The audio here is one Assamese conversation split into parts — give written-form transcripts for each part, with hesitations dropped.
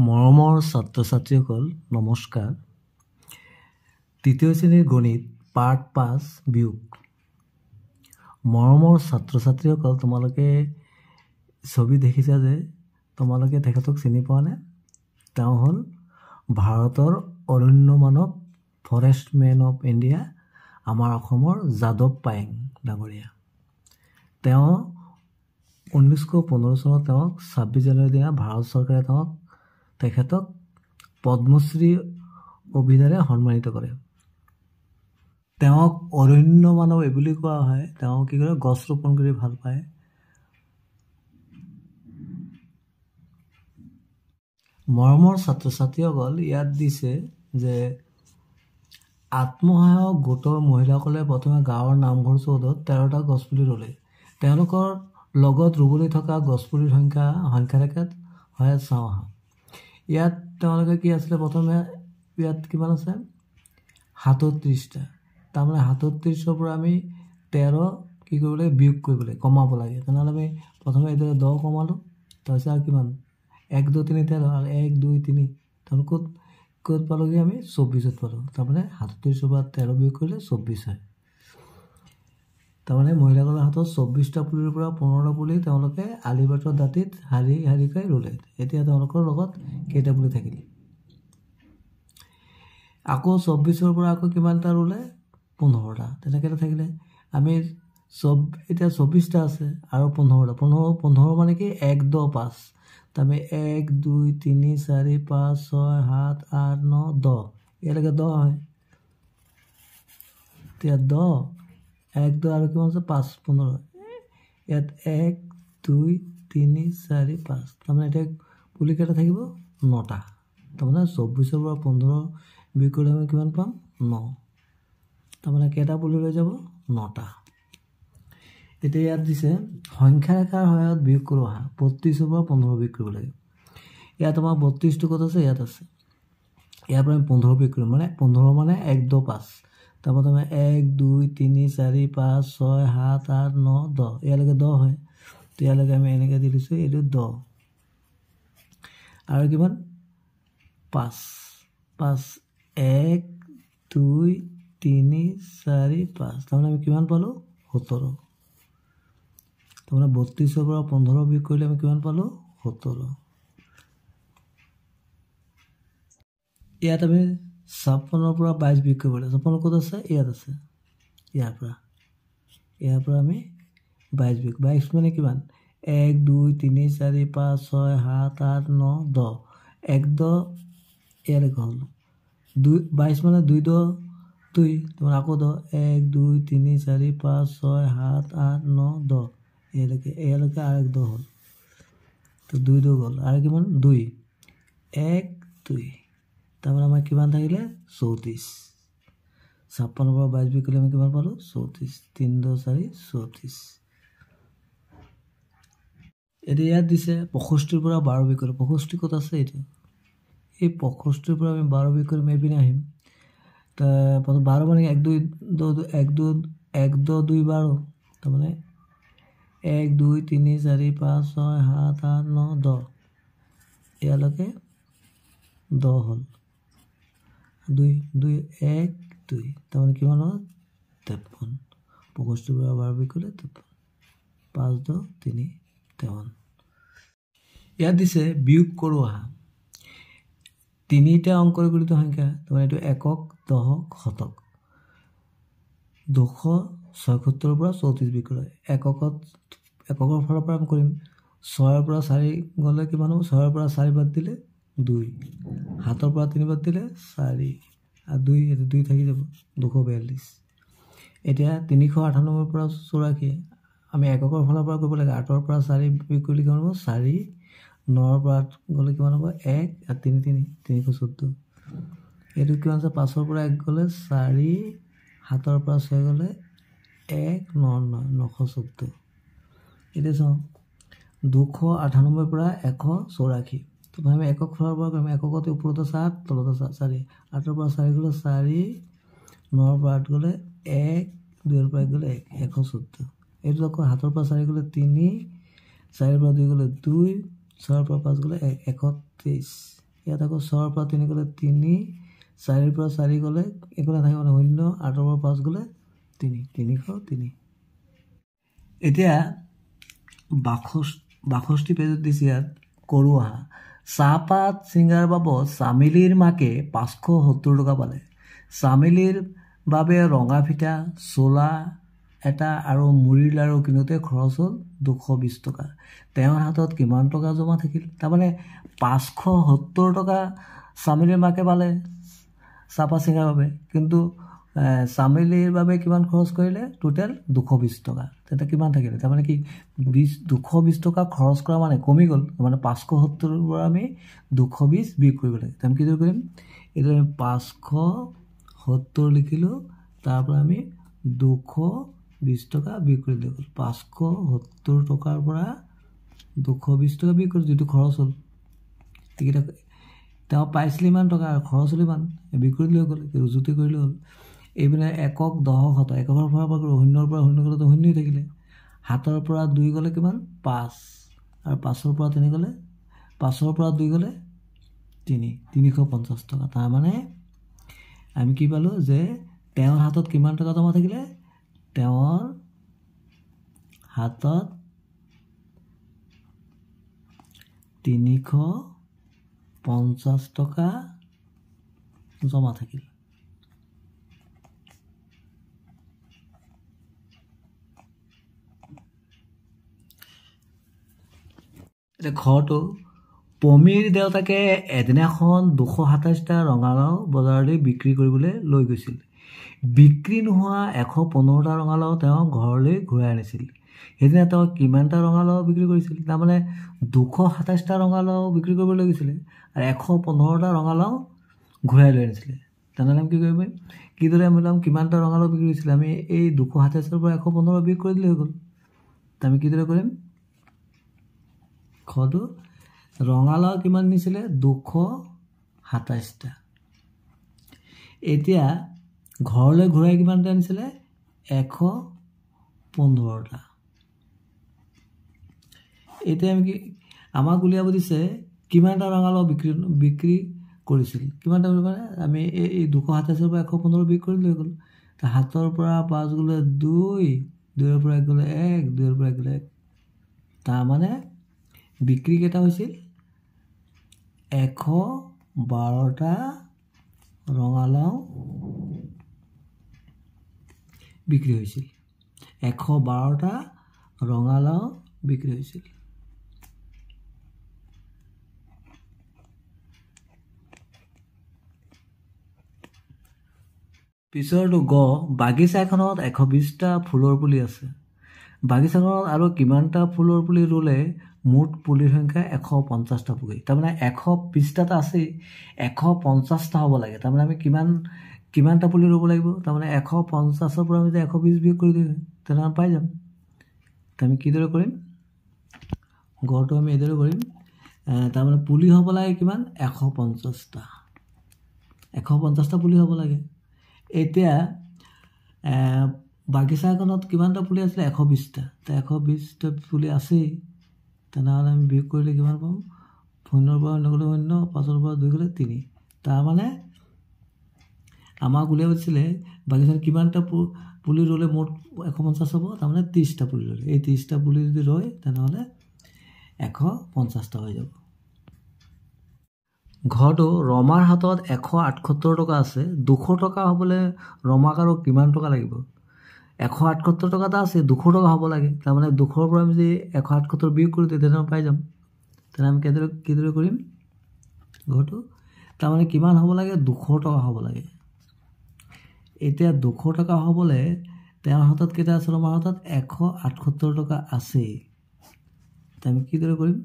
মৰমৰ ছাত্ৰ ছাত্ৰীসকল নমস্কাৰ। তৃতীয় শ্ৰেণীৰ গণিত পাৰ্ট 5 বিয়োগ। মৰমৰ ছাত্ৰ ছাত্ৰীসকল, তোমালোকে ছবি দেখিছা যে তোমালোকে তেখেতক চিনি পোৱা নে? তেওঁ হ'ল ভাৰতৰ অৰণ্য মানৱ, ফৰেষ্টমেন অফ ইণ্ডিয়া, আমাৰ অসমৰ যাদৱ পায়েং ডাঙৰীয়া। তেওঁ 1915 চনত তেওঁক 26 জানুৱাৰীৰ দিনা ভাৰত চৰকাৰে তেখেতক পদ্মশ্ৰী অভিধাৰে সন্মানিত কৰে। তেওঁক অৰণ্য মানৱ এইবুলি কোৱা হয়। তেওঁ কি কৰে? গছ ৰোপণ কৰি ভাল পায়। মৰমৰ ছাত্ৰ ছাত্ৰীসকল, ইয়াত দিছে যে আত্মসহায়ক গোটৰ মহিলাসকলে প্ৰথমে গাঁৱৰ নামঘৰ চৌহদত 13টা গছপুলি ৰুলে। তেওঁলোকৰ লগত ৰুবলৈ থকা গছপুলিৰ সংখ্যাৰেখাত হয় চাওঁ আহা। ইয়াত তেওঁলোকে কি আছিলে? প্ৰথমে ইয়াত কিমান আছে? 37টা। তাৰমানে 37ৰ পৰা আমি 13 কি কৰিব লাগে? বিয়োগ কৰিব লাগে, কমাব লাগে। তেনেহ'লে আমি প্ৰথমে এইদৰে 10 কমালোঁ। তাৰপিছত আৰু কিমান? 1 2 3 13 আৰু 1 2 3। তাৰমানে ক'ত পালোঁগৈ? আমি 24ত পালোঁ। তাৰমানে 37ৰ পৰা 13 বিয়োগ কৰিলে 24 হয়। তাৰমানে মহিলাসকলৰ হাতত 24টা পুলিৰ পৰা 15টা পুলি তেওঁলোকে আলিবাটৰ দাঁতিত শাৰী শাৰীকৈ ৰুলে। এতিয়া তেওঁলোকৰ লগত কেইটা পুলি থাকিল? আকৌ 24ৰ পৰা আকৌ কিমানটা ৰুলে? 15টা। তেনেকৈ থাকিলে আমি এতিয়া 24টা আছে আৰু 15টা। 15 মানে কি? 1 10 5। তাৰমানে 1 2 3 4 5 6 7 8 9 10। ইয়ালৈকে 10 হয়। এতিয়া 10 1 2 আৰু কিমান আছে? 5 15। ইয়াত 1 2 3 4 5। তাৰমানে এতিয়া পুলি কেইটা থাকিব? 9টা। তাৰমানে 24ৰ পৰা 15 বিয়োগ কৰিলে আমি কিমান পাম? 9। তাৰমানে কেইটা পুলি লৈ যাব? 9টা। এতিয়া ইয়াত দিছে সংখ্যাৰেখাৰ সহায়ত বিয়োগ কৰোঁ আহা। 32ৰ পৰা 15 বিয়োগ কৰিব লাগে। ইয়াত আমাৰ 32টো ক'ত আছে? ইয়াত আছে। ইয়াৰ পৰা আমি 15 বিয়োগ কৰিম। মানে 15 মানে 1 10 5। তাৰপৰা তুমি 1 2 3 4 5 6 7 8 9 10। ইয়ালৈকে 10 হয়। তো ইয়ালৈকে আমি এনেকৈ দি দিছোঁ, এইটো 10 আৰু কিমান? 5 5 1 2 3 4 5। তাৰমানে আমি কিমান পালোঁ? 17। তাৰমানে 32ৰ পৰা 15 বিয়োগ কৰিলে আমি কিমান পালোঁ? 17। ইয়াত আমি 56ৰ পৰা 22 বিয়োগ কৰিব লাগে। 56 ক'ত আছে? ইয়াত আছে। ইয়াৰ পৰা আমি 22 বিয়োগ। 22 মানে কিমান? 1 2 3 4 5 6 7 8 9 10। 1 10 ইয়ালৈকে হ'ল। 22 মানে 2 10 2। তোমাৰ আকৌ 10 1 2 3 4 5 6 7 8 9 10। ইয়ালৈকে আৰু 1 10 হ'ল। তো 2 2 গ'ল আৰু কিমান? 2 1 2। তাৰমানে আমাৰ কিমান থাকিলে? 34। 56ৰ পৰা 22 বিয়োগ কৰিলে আমি কিমান পালোঁ? 34। 3 10 4 34। এতিয়া ইয়াত দিছে 65ৰ পৰা 12 বিয়োগ কৰিলে। 65 ক'ত আছে? এইটো। এই 65ৰ পৰা আমি 12 বিয়োগ কৰিম, এইপিনে আহিম। 12 মানে 1 2 2 12। তাৰমানে 1 2 3 4 5 6 7 8 9 10। ইয়ালৈকে 10 হ'ল। 2 2 1 2। তাৰমানে কিমান হ'ল? 53। 65ৰ পৰা 12 বিয়োগ কৰিলে 53। 5 10 3 53। ইয়াত দিছে বিয়োগ কৰোঁ আহা। 3টা অংকৰে গঠিত সংখ্যা। তাৰমানে এইটো একক, দশক, শতক। 276ৰ পৰা 34 বিয়োগ কৰে। একৰ ফালৰ পৰা আমি কৰিম। 6ৰ পৰা 4 গ'লে কিমান হ'ব? 6ৰ পৰা 4 বাদ দিলে 2। 7ৰ পৰা 3 বাদ দিলে 4 আৰু 2। এইটো 2 থাকি যাব। 242। এতিয়া 398ৰ পৰা 84 আমি এককৰ ফালৰ পৰা কৰিব লাগে। 8ৰ পৰা 4 বিয়োগ কৰিলে কিমান হ'ব? 4। 9ৰ পৰা 8 গ'লে কিমান হ'ব? 1 আৰু 3 3 314। এইটো কিমান আছে? 5ৰ পৰা 1 গ'লে 4। 7ৰ পৰা 6 গ'লে 1 9 9 914। এতিয়া চাওঁ 298 পৰা 184। তো আমি একক ফালৰ পৰা কৰিম। এককতে ওপৰত আছে 8, তলত আছে 4। 8ৰ পৰা 4 গ'লে 4। 9ৰ পৰা 8 গ'লে 1। 2ৰ পৰা 1 গ'লে 1 114। এইটো আকৌ 7ৰ পৰা 4 গ'লে 3। 4ৰ পৰা 2 গ'লে 2। 6ৰ পৰা 5 গ'লে 1 123। ইয়াত আকৌ 6ৰ পৰা 3 গ'লে 3, 4ৰ পৰা 4 গ'লে একো নাথাকে মানে 0, 8ৰ পৰা 5 গ'লে 3, 303। এতিয়া 62 পেজত দিছে ইয়াত কৰোঁ আহা। চাহপাত চিঙাৰ বাবদ চামেলিৰ মাকে 570 টকা পালে। চামেলিৰ বাবে ৰঙা ফিটা, চোলা এটা আৰু মুড়িৰ লাড়ু কিনোতে খৰচ হ'ল 220 টকা। তেওঁৰ হাতত কিমান টকা জমা থাকিল? তাৰমানে 570 টকা চামেলিৰ মাকে পালে চাহপাত চিঙাৰ বাবে, কিন্তু চামেলিৰ বাবে কিমান খৰচ কৰিলে? টোটেল 220 টকা। তেতিয়া কিমান থাকিলে? তাৰমানে কি 220 টকা খৰচ কৰা মানে কমি গ'ল, মানে 570ৰ পৰা আমি 220 বিয়োগ কৰিব লাগে। আমি কি কৰিম? এইটো আমি 570 লিখিলোঁ, তাৰ পৰা আমি 220 টকা বিয়োগ কৰি দিলোঁ। 570 টকাৰ পৰা 220 টকা বিয়োগ কৰিলোঁ, যিটো খৰচ হ'ল। এইকেইটা তেওঁ পাইছিলে ইমান টকা, খৰচ হ'ল ইমান, বিয়োগ কৰি দিলে হৈ গ'ল, উজুতি কৰিলে হ'ল। এইপিনে একক, দশক, শতক, এককৰ পৰা 0ৰ পৰা 0 গ'লেতো 0 থাকিলে। 7ৰ পৰা 2 গ'লে কিমান? 5, আৰু 5ৰ পৰা 3 গ'লে 5ৰ পৰা 2 গ'লে 3, 350 টকা। তাৰমানে আমি কি পালোঁ যে তেওঁৰ হাতত কিমান টকা জমা থাকিলে? তেওঁৰ হাতত 350 টকা জমা থাকিল। এতিয়া ঘৰটো পমীৰ দেউতাকে এদিনাখন 227টা ৰঙালাও বজাৰলৈ বিক্ৰী কৰিবলৈ লৈ গৈছিল। বিক্ৰী নোহোৱা 115টা ৰঙালাও তেওঁ ঘৰলৈ ঘূৰাই আনিছিল। সেইদিনা তেওঁ কিমানটা ৰঙালাও বিক্ৰী কৰিছিল? তাৰমানে 227টা ৰঙালাও বিক্ৰী কৰিবলৈ লৈ গৈছিলে আৰু 115টা ৰঙালাও ঘূৰাই লৈ আনিছিলে। তেনেহ'লে আমি কি কৰিব পাৰিম? কিদৰে আমি ল'ম কিমানটা ৰঙালাও বিক্ৰী কৰিছিলে? আমি এই 227ৰ পৰা 115 বিক্ৰী কৰি দিলে হৈ গ'ল। আমি কিদৰে কৰিম? ঘৰটো ৰঙালাও কিমান নিছিলে? 227টা। এতিয়া ঘৰলৈ ঘূৰাই কিমানটা আনিছিলে? 115টা। এতিয়া আমি কি আমাক উলিয়াব দিছে কিমানটা ৰঙালাও বিক্ৰী কৰিছিল? কিমানটা মানে আমি এই 227ৰ পৰা 115 বিক্ৰী কৰি দিলে হৈ গ'ল। 7ৰ পৰা 5 গ'লে 2, 2ৰ পৰা 1 গ'লে 1, 2ৰ পৰা 1 গ'লে 1। তাৰমানে বিক্ৰী কেইটা হৈছিল? 112টা ৰঙালাও বিক্ৰী হৈছিল। 112টা ৰঙালাও বিক্ৰী হৈছিল। পিছৰটো গ, বাগিচাখনত 120টা ফুলৰ পুলি আছে। বাগিচাখনত আৰু কিমানটা ফুলৰ পুলি ৰুলে মুঠ পুলিৰ সংখ্যা 150টা পুলি? তাৰমানে 120টা আছেই, 150টা হ'ব লাগে। তাৰমানে আমি কিমানটা পুলি ৰুব লাগিব? তাৰমানে 150ৰ পৰা আমি যে 120 বিয়োগ কৰি দিওঁ, তেনেহ'লে পাই যাম। আমি কিদৰে কৰিম? গড়টো আমি এইদৰে কৰিম। তাৰমানে পুলি হ'ব লাগে কিমান? 150টা। 150টা পুলি হ'ব লাগে। এতিয়া বাগিচাখনত কিমানটা পুলি আছিলে? 120টা। 120টা পুলি আছেই, তেনেহ'লে আমি বিয়োগ কৰিলে কিমান পাম? 0ৰ পৰা 0 গ'লে 0, 5ৰ পৰা 2 গ'লে 3। তাৰমানে আমাক উলিয়াব দিছিলে বাগিচাত কিমানটা পুলি ৰুলে মুঠ 150 হ'ব? তাৰমানে 30টা পুলি ৰুলে। এই 30টা পুলি যদি ৰয় তেনেহ'লে 150টা হৈ যাব। ঘৰটো ৰমাৰ হাতত 178 টকা আছে। 200 টকা হ'বলৈ ৰমাক আৰু কিমান টকা লাগিব? 178 টকা এটা আছে, 200 টকা হ'ব লাগে। তাৰমানে 200ৰ পৰা আমি যদি 178 বিয়োগ কৰোঁ তেতিয়া পাই যাম। তেনে আমি কিদৰে কৰিম ঘৰটো? তাৰমানে কিমান হ'ব লাগে? 200 টকা হ'ব লাগে। এতিয়া 200 টকা হ'বলৈ তেওঁৰ হাতত কেইটা আছে? ৰমাৰ হাতত 178 টকা আছেই। আমি কিদৰে কৰিম?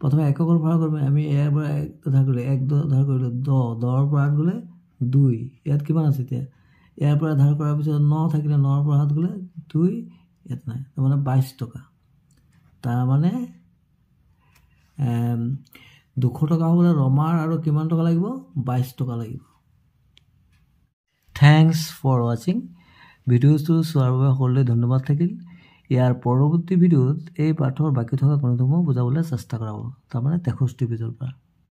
প্ৰথমে এককৰ ভাড়া কৰিম। আমি ইয়াৰ পৰা 1 ধাৰ কৰিলোঁ, 1 ধাৰ কৰিলোঁ 10, 10ৰ পৰা 8 গ'লে 2। ইয়াত কিমান আছে এতিয়া? ইয়াৰ পৰা ধাৰ কৰাৰ পিছত 9 থাকিলে, 9ৰ পৰা 7 গ'লে 2, ইয়াত নাই। তাৰমানে 22 টকা। তাৰমানে 200 টকা হ'বলৈ ৰমাৰ আৰু কিমান টকা লাগিব? 22 টকা লাগিব। থেংকছ ফৰ ৱাচিং। ভিডিঅ'টো চোৱাৰ বাবে সকলোলৈ ধন্যবাদ থাকিল। ইয়াৰ পৰৱৰ্তী ভিডিঅ'ত এই পাঠৰ বাকী থকা গণিতসমূহ বুজাবলৈ চেষ্টা কৰা হ'ব, তাৰমানে 63 পেজৰ পৰা।